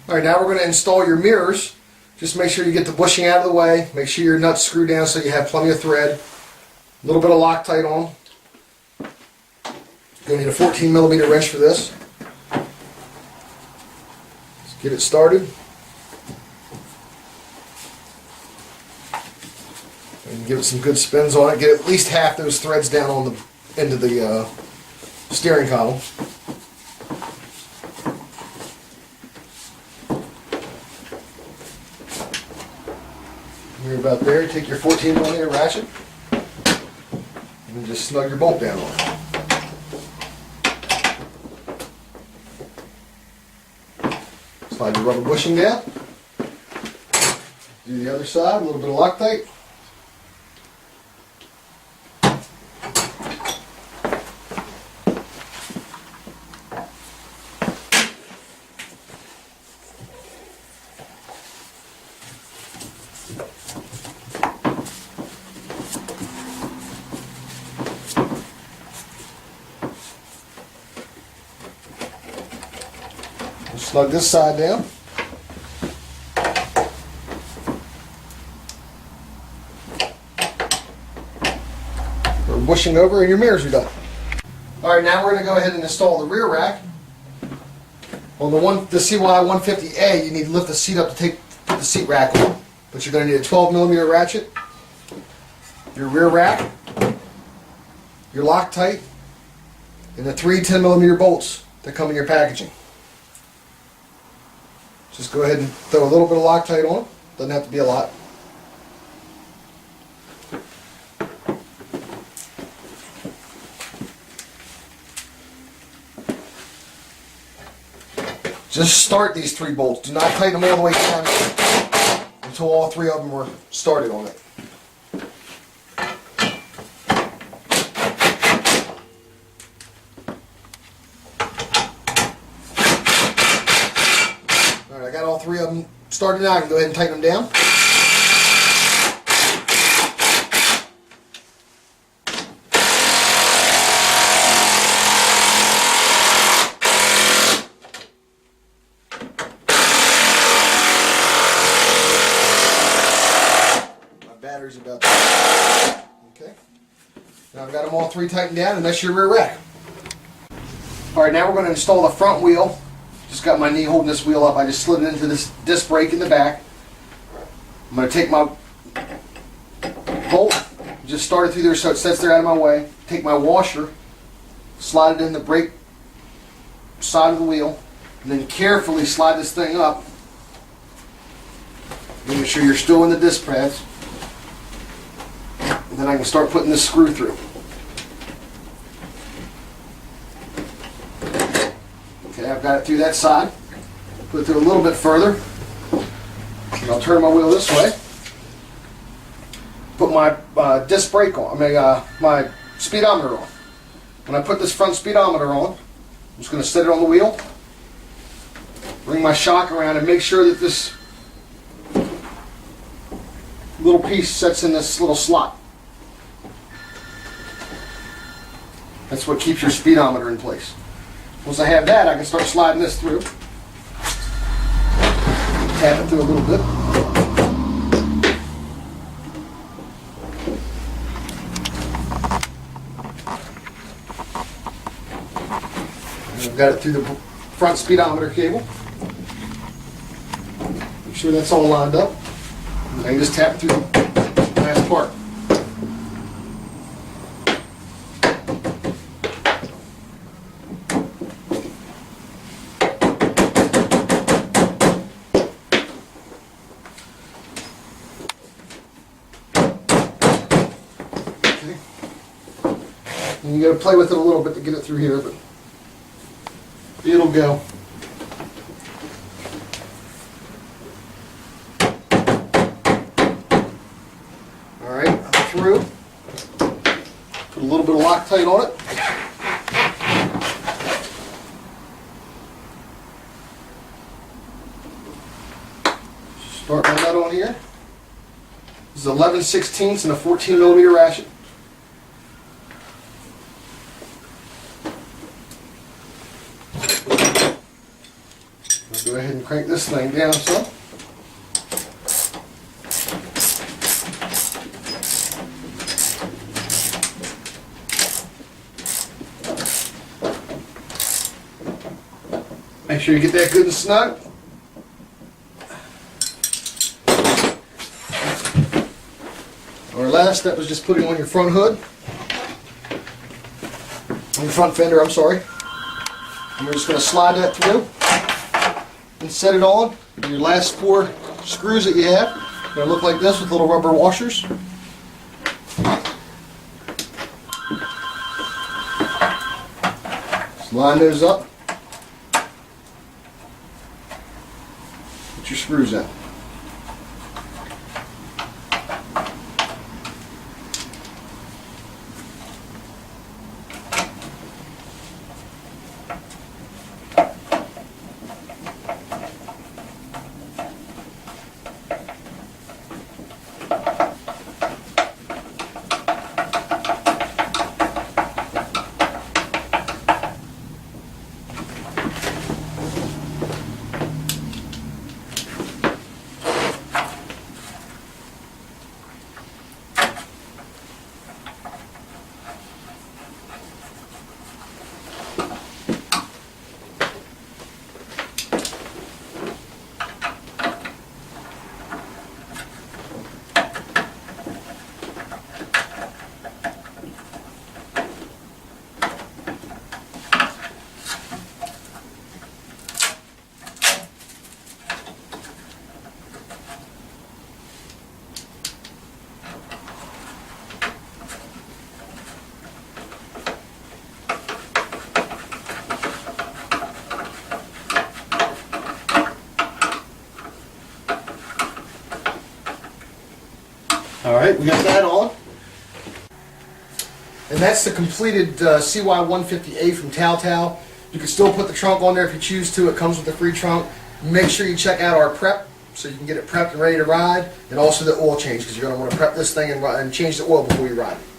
Alright, now we're going to install your mirrors. Just make sure you get the bushing out of the way. Make sure your nuts screw down so you have plenty of thread. A little bit of Loctite on. You're going to need a 14mm wrench for this. Let's get it started. And give it some good spins on it. Get at least half those threads down on the end of the steering column. When you're about there, take your 14mm ratchet and just snug your bolt down on it. Slide your rubber bushing down. Do the other side, a little bit of Loctite. Slug this side down. We're bushing over and your mirrors are done. Alright, now we're going to go ahead and install the rear rack. On the CY150A, you need to lift the seat up to put the seat rack on. But you're going to need a 12mm ratchet, your rear rack, your Loctite, and the 3 10mm bolts that come in your packaging. Just go ahead and throw a little bit of Loctite on. Doesn't have to be a lot. Just start these 3 bolts. Do not tighten them all the way down until all 3 of them were started on it. I got all 3 of them started now. I can go ahead and tighten them down. My battery's about to... Okay. Now I've got them all 3 tightened down, and that's your rear rack. Alright, now we're going to install the front wheel. Just got my knee holding this wheel up. I just slid it into this disc brake in the back. I'm going to take my bolt, just start it through there so it sits there out of my way. Take my washer, slide it in the brake side of the wheel, and then carefully slide this thing up. Make sure you're still in the disc pads. And then I can start putting this screw through. Okay, I've got it through that side. Put it through a little bit further. And I'll turn my wheel this way. Put my disc brake on, my speedometer on. When I put this front speedometer on, I'm just going to set it on the wheel. Bring my shock around and make sure that this little piece sets in this little slot. That's what keeps your speedometer in place. Once I have that, I can start sliding this through. Tap it through a little bit. And I've got it through the front speedometer cable. Make sure that's all lined up. And I can just tap it through the last part. And you got to play with it a little bit to get it through here, but it'll go. Alright, through. Put a little bit of Loctite on it. Start my nut on here. This is 11/16 and a 14mm ratchet. Go ahead and crank this this thing down some. Make sure you get that good and snug. Our last step is just putting on your front hood. On your front fender, I'm sorry. And we're just going to slide that through and set it on. And your last 4 screws that you have are going to look like this with little rubber washers. Just line those up. Put your screws in. Alright, we got that on. And that's the completed CY150A from TAO. You can still put the trunk on there if you choose to. It comes with a free trunk. Make sure you check out our prep so you can get it prepped and ready to ride, and also the oil change, because you're going to want to prep this thing and change the oil before you ride it.